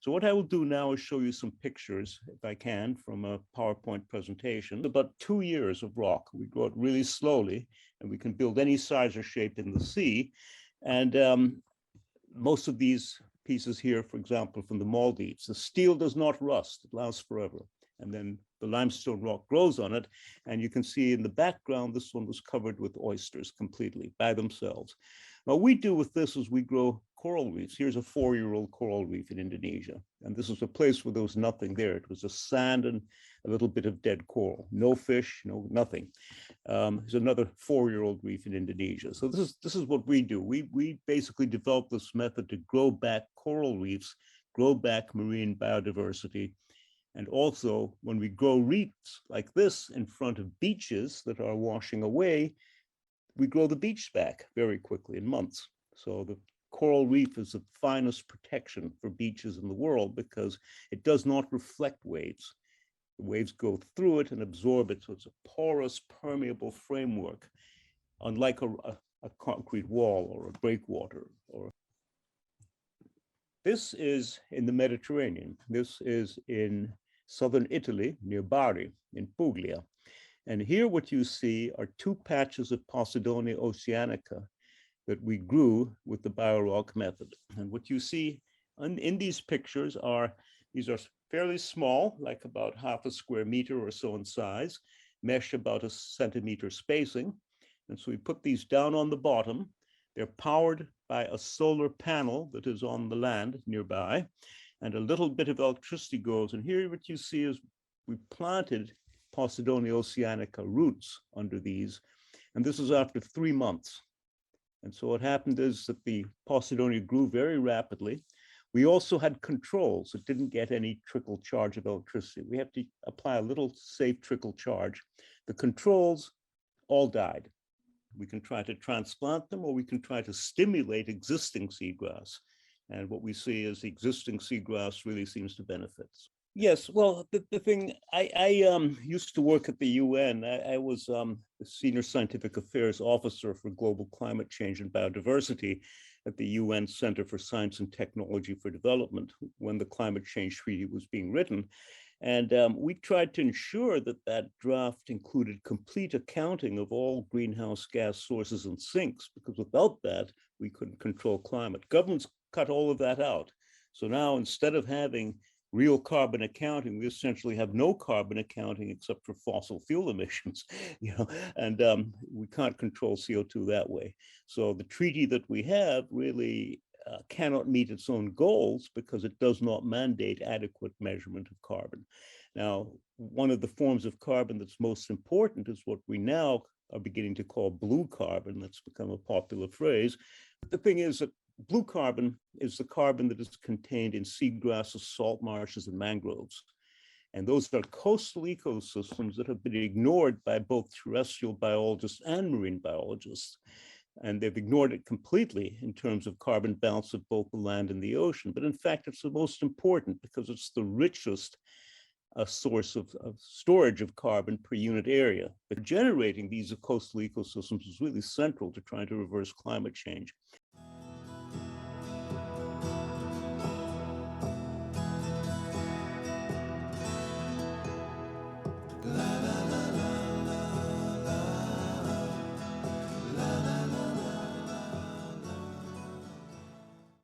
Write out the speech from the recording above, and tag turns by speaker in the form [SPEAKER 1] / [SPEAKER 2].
[SPEAKER 1] So what I will do now is show you some pictures, if I can, from a PowerPoint presentation. About 2 years of rock. We grow it really slowly, and we can build any size or shape in the sea. And most of these pieces here, for example, from the Maldives, the steel does not rust, it lasts forever. And then the limestone rock grows on it. And you can see in the background, this one was covered with oysters completely by themselves. Now, what we do with this is we grow coral reefs. Here's a 4-year-old coral reef in Indonesia. And this was a place where there was nothing there. It was just sand and a little bit of dead coral. No fish, no nothing. There's another 4-year-old reef in Indonesia. So this is what we do. We basically developed this method to grow back coral reefs, grow back marine biodiversity. And also, when we grow reefs like this in front of beaches that are washing away, we grow the beach back very quickly in months. So the coral reef is the finest protection for beaches in the world because it does not reflect waves. The waves go through it and absorb it. So it's a porous, permeable framework, unlike a concrete wall or a breakwater. This is in the Mediterranean. This is in southern Italy, near Bari, in Puglia. And here what you see are 2 patches of Posidonia oceanica that we grew with the Biorock method. And what you see in these pictures these are fairly small, like about half a square meter or so in size, mesh about a centimeter spacing. And so we put these down on the bottom. They're powered by a solar panel that is on the land nearby. And a little bit of electricity goes. And here what you see is we planted Posidonia oceanica roots under these. And this is after 3 months. And so what happened is that the Posidonia grew very rapidly. We also had controls. It didn't get any trickle charge of electricity. We have to apply a little safe trickle charge. The controls all died. We can try to transplant them, or we can try to stimulate existing seagrass. And what we see is the existing seagrass really seems to benefit. Yes, well, the thing, I used to work at the UN. I was the Senior Scientific Affairs Officer for Global Climate Change and Biodiversity at the UN Center for Science and Technology for Development when the Climate Change Treaty was being written. And we tried to ensure that that draft included complete accounting of all greenhouse gas sources and sinks, because without that, we couldn't control climate. Governments cut all of that out. So now, instead of having real carbon accounting, we essentially have no carbon accounting except for fossil fuel emissions, and we can't control CO2 that way. So the treaty that we have really cannot meet its own goals because it does not mandate adequate measurement of carbon. Now, one of the forms of carbon that's most important is what we now are beginning to call blue carbon. That's become a popular phrase. But the thing is that blue carbon is the carbon that is contained in seagrasses, salt marshes, and mangroves. And those are coastal ecosystems that have been ignored by both terrestrial biologists and marine biologists. And they've ignored it completely in terms of carbon balance of both the land and the ocean. But in fact, it's the most important because it's the richest source of storage of carbon per unit area. But generating these coastal ecosystems is really central to trying to reverse climate change.